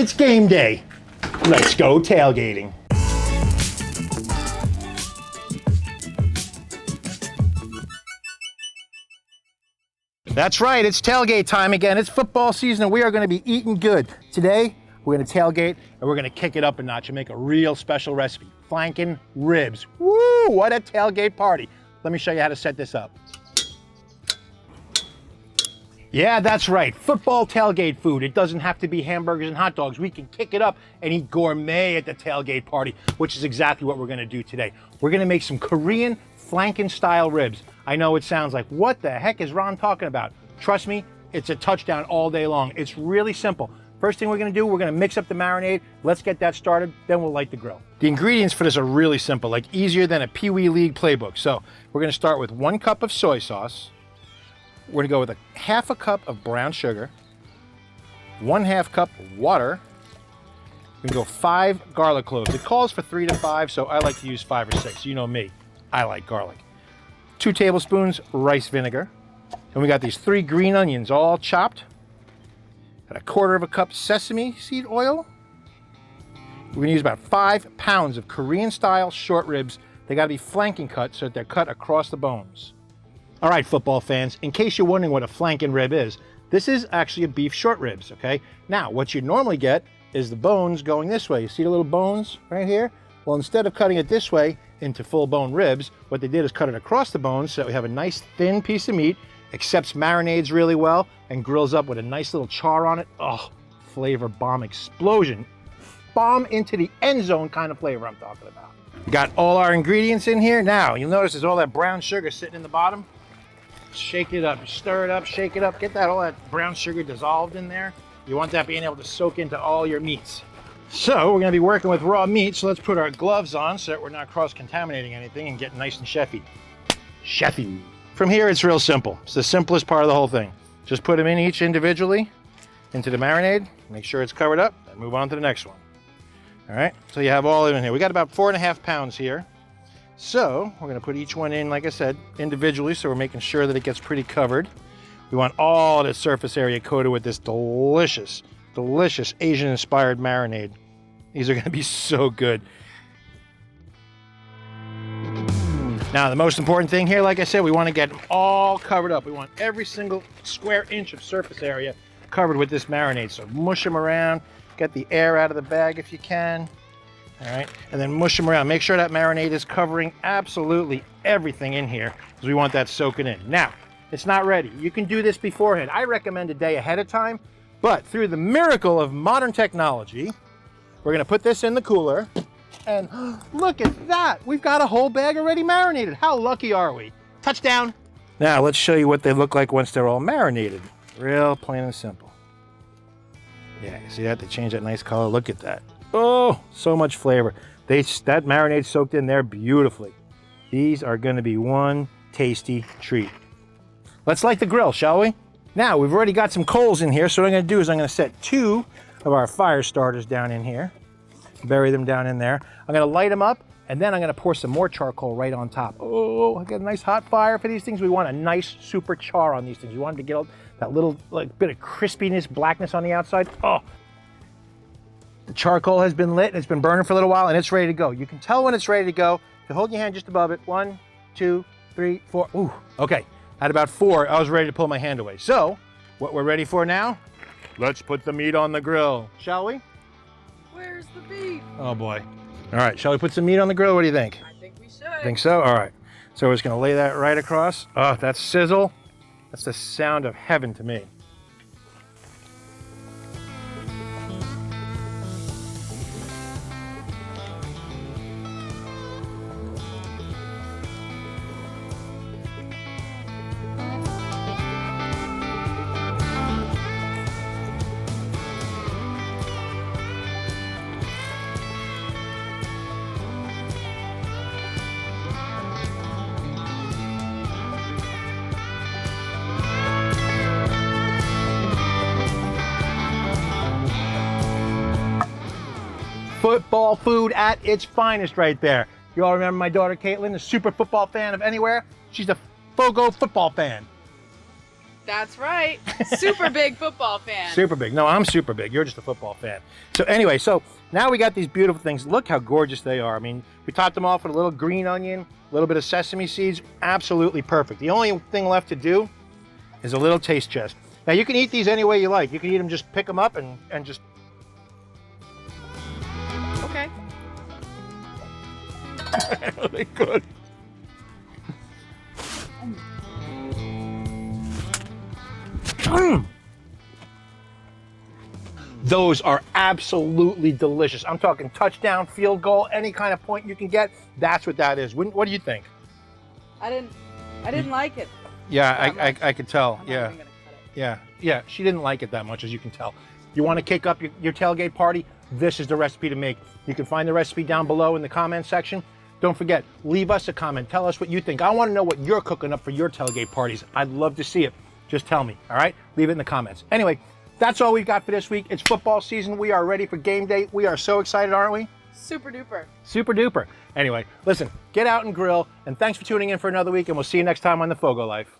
It's game day. Let's go tailgating. That's right, it's tailgate time again. It's football season and we are going to be eating good. Today, we're going to tailgate and we're going to kick it up a notch and make a real special recipe. Flanken ribs. Woo, what a tailgate party. Let me show you how to set this up. Yeah, that's right, football tailgate food. It doesn't have to be hamburgers and hot dogs. We can kick it up and eat gourmet at the tailgate party, which is exactly what we're going to do today. We're going to make some Korean Flanken style ribs. I know it sounds like, what the heck is Ron talking about? Trust me, it's a touchdown all day long. It's really simple. First thing we're gonna do, we're gonna mix up the marinade. Let's get that started, then we'll light the grill. The ingredients for this are really simple, like easier than a Pee Wee League playbook. So we're gonna start with 1 cup of soy sauce. We're gonna go with half a cup of brown sugar, 1/2 cup of water. We're gonna go 5 garlic cloves. It calls for 3 to 5, so I like to use 5 or 6. You know me, I like garlic. 2 tablespoons rice vinegar. And we got these 3 green onions all chopped. Got 1/4 cup sesame seed oil. We're gonna use about 5 pounds of Korean style short ribs. They gotta be flanking cut so that they're cut across the bones. All right, football fans, in case you're wondering what a flanken rib is, this is actually a beef short ribs, okay? Now, what you normally get is the bones going this way. You see the little bones right here? Well, instead of cutting it this way into full bone ribs, what they did is cut it across the bones so that we have a nice thin piece of meat, accepts marinades really well, and grills up with a nice little char on it. Oh, flavor bomb explosion. Bomb into the end zone kind of flavor I'm talking about. We got all our ingredients in here. Now, you'll notice there's all that brown sugar sitting in the bottom. Shake it up, stir it up, shake it up, get all that brown sugar dissolved in there. You want that being able to soak into all your meats. So we're gonna be working with raw meat, so let's put our gloves on so that we're not cross-contaminating anything and get nice and chefy. Chefy. From here, it's real simple. It's the simplest part of the whole thing. Just put them in each individually into the marinade, make sure it's covered up, and move on to the next one. All right, so you have all of them in here. We got about 4.5 pounds here. So we're gonna put each one in, like I said, individually, so we're making sure that it gets pretty covered. We want all the surface area coated with this delicious, delicious Asian-inspired marinade. These are gonna be so good. Now, the most important thing here, like I said, we want to get them all covered up. We want every single square inch of surface area covered with this marinade. So mush them around, get the air out of the bag if you can. All right, and then mush them around. Make sure that marinade is covering absolutely everything in here because we want that soaking in. Now, it's not ready. You can do this beforehand. I recommend a day ahead of time, but through the miracle of modern technology, we're gonna put this in the cooler. And look at that, we've got a whole bag already marinated. How lucky are we? Touchdown. Now let's show you what they look like once they're all marinated. Real plain and simple. Yeah, you see that? They change that nice color. Look at that. Oh, so much flavor. That marinade soaked in there beautifully. These are gonna be one tasty treat. Let's light the grill, shall we? Now, we've already got some coals in here, so what I'm gonna do is I'm gonna set 2 of our fire starters down in here. Bury them down in there. I'm gonna light them up, and then I'm gonna pour some more charcoal right on top. Oh, I got a nice hot fire for these things. We want a nice super char on these things. We want them to get that little bit of crispiness, blackness on the outside. Oh, the charcoal has been lit, and it's been burning for a little while, and it's ready to go. You can tell when it's ready to go. If you hold your hand just above it, 1, 2, 3, 4. Ooh, okay. At about 4, I was ready to pull my hand away. So, what we're ready for now, let's put the meat on the grill, shall we? Where's the beef? Oh boy. All right, shall we put some meat on the grill? What do you think? I think we should. Think so? All right. So we're just gonna lay that right across. Oh, that sizzle. That's the sound of heaven to me. Football food at its finest right there. You all remember my daughter Caitlin, the super football fan of anywhere? She's a FOGO football fan. That's right. Super big football fan. Super big. No, I'm super big. You're just a football fan. So anyway, so now we got these beautiful things. Look how gorgeous they are. I mean, we topped them off with a little green onion, a little bit of sesame seeds. Absolutely perfect. The only thing left to do is a little taste test. Now you can eat these any way you like. You can eat them, just pick them up and just. Okay. Really good. Those are absolutely delicious. I'm talking touchdown, field goal, any kind of point you can get. That's what that is. What do you think? I didn't like it. Yeah, I could tell. I'm not Yeah. even gonna cut it. Yeah, she didn't like it that much, as you can tell. You want to kick up your tailgate party? This is the recipe to make. You can find the recipe down below in the comment section. Don't forget, leave us a comment. Tell us what you think. I want to know what you're cooking up for your tailgate parties. I'd love to see it. Just tell me, all right? Leave it in the comments. Anyway, that's all we've got for this week. It's football season. We are ready for game day. We are so excited, aren't we? Super duper. Super duper. Anyway, listen, get out and grill, and thanks for tuning in for another week, and we'll see you next time on the FOGO Life.